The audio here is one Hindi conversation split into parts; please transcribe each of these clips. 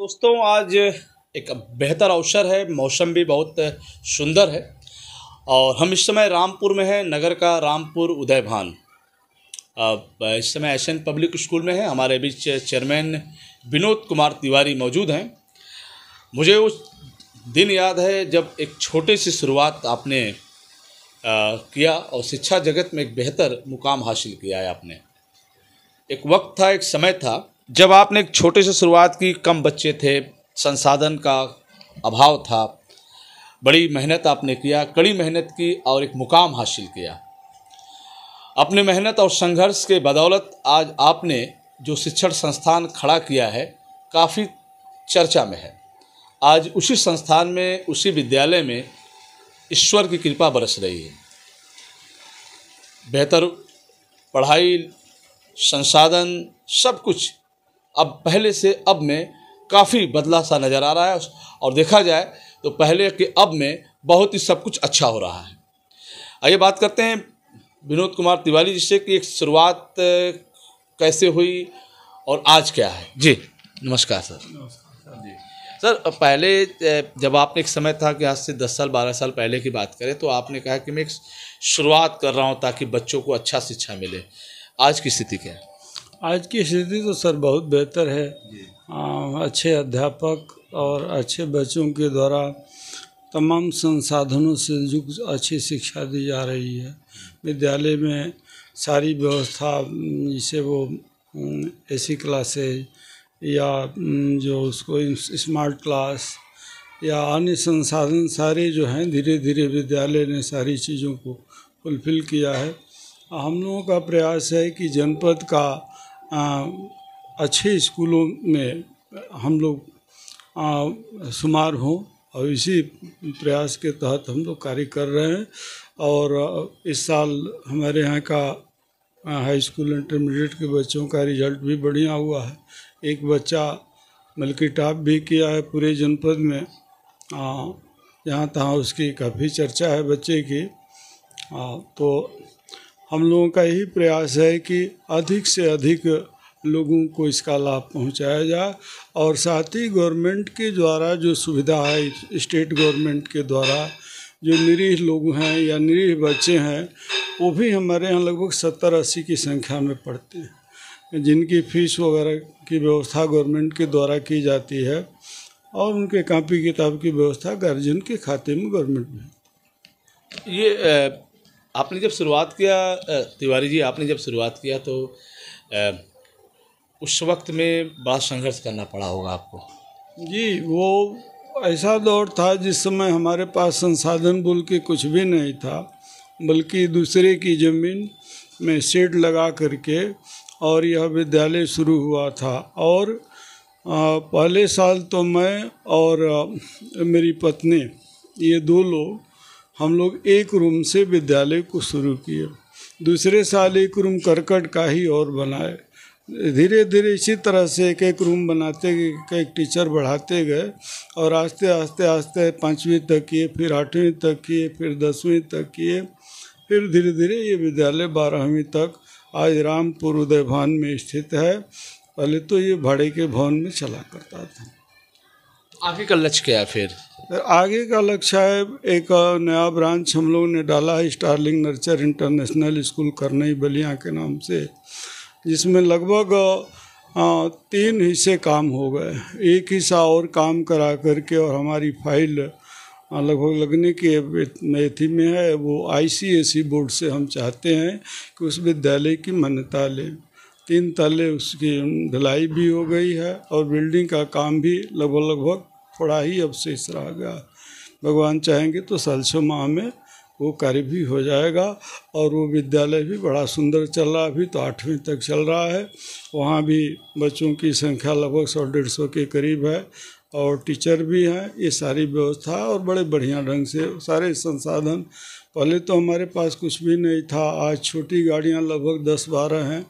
दोस्तों, आज एक बेहतर अवसर है। मौसम भी बहुत सुंदर है और हम इस समय रामपुर में हैं, नगर का रामपुर उदयभान। अब इस समय एसएन पब्लिक स्कूल में है। हमारे बीच चेयरमैन विनोद कुमार तिवारी मौजूद हैं। मुझे उस दिन याद है जब एक छोटे से शुरुआत आपने किया और शिक्षा जगत में एक बेहतर मुकाम हासिल किया है आपने। एक वक्त था, एक समय था जब आपने एक छोटे से शुरुआत की, कम बच्चे थे, संसाधन का अभाव था, बड़ी मेहनत आपने किया, कड़ी मेहनत की और एक मुकाम हासिल किया। अपने मेहनत और संघर्ष के बदौलत आज आपने जो शिक्षण संस्थान खड़ा किया है काफ़ी चर्चा में है। आज उसी संस्थान में, उसी विद्यालय में ईश्वर की कृपा बरस रही है। बेहतर पढ़ाई, संसाधन, सब कुछ अब पहले से अब में काफ़ी बदला सा नज़र आ रहा है और देखा जाए तो पहले के अब में बहुत ही सब कुछ अच्छा हो रहा है। आइए बात करते हैं विनोद कुमार तिवारी जी से कि एक शुरुआत कैसे हुई और आज क्या है। जी नमस्कार सर। नमस्कार जी सर, पहले जब आपने एक समय था कि आज से 10 साल 12 साल पहले की बात करें तो आपने कहा कि मैं एक शुरुआत कर रहा हूँ ताकि बच्चों को अच्छा शिक्षा मिले। आज की स्थिति क्या है? आज की स्थिति तो सर बहुत बेहतर है। अच्छे अध्यापक और अच्छे बच्चों के द्वारा तमाम संसाधनों से युक्त अच्छी शिक्षा दी जा रही है। विद्यालय में सारी व्यवस्था, जैसे वो एसी क्लासेज या जो उसको स्मार्ट क्लास या अन्य संसाधन सारे जो हैं, धीरे धीरे विद्यालय ने सारी चीज़ों को फुलफिल किया है। हम लोगों का प्रयास है कि जनपद का अच्छे स्कूलों में हम लोग शुमार हों और इसी प्रयास के तहत हम लोग कार्य कर रहे हैं। और इस साल हमारे यहाँ का हाई स्कूल इंटरमीडिएट के बच्चों का रिजल्ट भी बढ़िया हुआ है। एक बच्चा बल्कि टॉप भी किया है पूरे जनपद में। यहाँ तहाँ उसकी काफ़ी चर्चा है बच्चे की। तो हम लोगों का यही प्रयास है कि अधिक से अधिक लोगों को इसका लाभ पहुंचाया जाए और साथ ही गवर्नमेंट के द्वारा जो सुविधा है, स्टेट गवर्नमेंट के द्वारा जो निरीह लोग हैं या निरीह बच्चे हैं, वो भी हमारे यहाँ लगभग 70-80 की संख्या में पढ़ते हैं, जिनकी फीस वगैरह की व्यवस्था गवर्नमेंट के द्वारा की जाती है और उनके कापी किताब की व्यवस्था गार्जियन के खाते में गवर्नमेंट में। ये आपने जब शुरुआत किया तिवारी जी, आपने जब शुरुआत किया तो उस वक्त में बड़ा संघर्ष करना पड़ा होगा आपको। जी, वो ऐसा दौर था जिस समय हमारे पास संसाधन बोल के कुछ भी नहीं था, बल्कि दूसरे की ज़मीन में शेड लगा करके और यह विद्यालय शुरू हुआ था। और पहले साल तो मैं और मेरी पत्नी, ये 2 लोग, हम लोग एक रूम से विद्यालय को शुरू किए। दूसरे साल एक रूम करकट का ही और बनाए। धीरे धीरे इसी तरह से एक एक रूम बनाते गए, एक टीचर बढ़ाते गए और आस्ते आस्ते आस्ते 5वीं तक किए, फिर 8वीं तक किए, फिर 10वीं तक किए, फिर धीरे धीरे ये विद्यालय 12वीं तक आज रामपुर उदयभान में स्थित है। पहले तो ये भाड़े के भवन में चला करता था। आगे का लक्ष्य क्या है फिर? आगे का लक्ष्य है, एक नया ब्रांच हम लोग ने डाला है, Starling Nurture International School Karnai Ballia के नाम से, जिसमें लगभग 3 हिस्से काम हो गए। एक हिस्सा और काम करा करके और हमारी फाइल लगभग लगने की मेथी में है। वो ICSE बोर्ड से हम चाहते हैं कि उस विद्यालय की मान्यता लें। 3 तल्ले उसकी ढलाई भी हो गई है और बिल्डिंग का काम भी लगभग थोड़ा ही अब शेष रह गया। भगवान चाहेंगे तो साल 6 माह में वो कार्य भी हो जाएगा और वो विद्यालय भी बड़ा सुंदर चल रहा है। अभी तो 8वीं तक चल रहा है। वहाँ भी बच्चों की संख्या लगभग 100-150 के करीब है और टीचर भी हैं। ये सारी व्यवस्था और बड़े बढ़िया ढंग से सारे संसाधन। पहले तो हमारे पास कुछ भी नहीं था, आज छोटी गाड़ियाँ लगभग 10-12 हैं,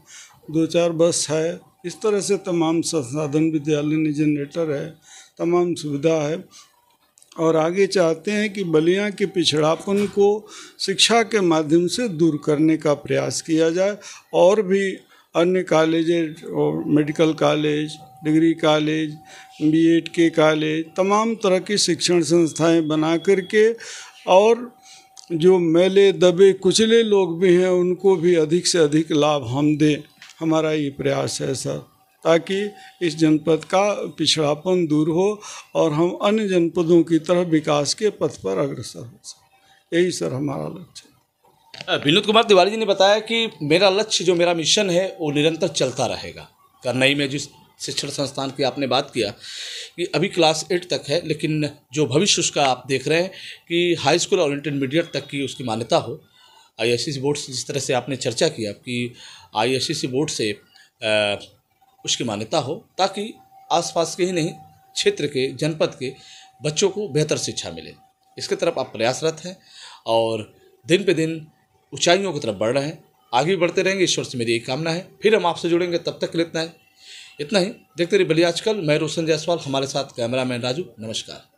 2-4 बस है। इस तरह से तमाम संसाधन विद्यालय में, जनरेटर है, तमाम सुविधा है। और आगे चाहते हैं कि बलिया के पिछड़ापन को शिक्षा के माध्यम से दूर करने का प्रयास किया जाए और भी अन्य कॉलेज और medical college, degree college, B Ed के कॉलेज, तमाम तरह की शिक्षण संस्थाएं बना करके और जो मैले दबे कुचले लोग भी हैं उनको भी अधिक से अधिक लाभ हम दें। हमारा ये प्रयास है सर, ताकि इस जनपद का पिछड़ापन दूर हो और हम अन्य जनपदों की तरह विकास के पथ पर अग्रसर हो सकें। यही सर हमारा लक्ष्य है। विनोद कुमार तिवारी जी ने बताया कि मेरा लक्ष्य, जो मेरा मिशन है, वो निरंतर चलता रहेगा। करनई में जिस शिक्षण संस्थान की आपने बात किया कि अभी क्लास 8 तक है, लेकिन जो भविष्य उसका आप देख रहे हैं कि हाई स्कूल और इंटरमीडिएट तक की उसकी मान्यता हो। IISc बोर्ड से जिस तरह से आपने चर्चा किया कि IISc बोर्ड से उसकी मान्यता हो, ताकि आसपास के ही नहीं, क्षेत्र के, जनपद के बच्चों को बेहतर शिक्षा मिले। इसके तरफ आप प्रयासरत हैं और दिन पे दिन ऊंचाइयों की तरफ बढ़ रहे हैं। आगे बढ़ते रहेंगे, ईश्वर से मेरी यही कामना है। फिर हम आपसे जुड़ेंगे, तब तक के लिए इतना ही। देखते रहिए बलिया आजकल। मैं रोशन जायसवाल, हमारे साथ कैमरामैन राजू। नमस्कार।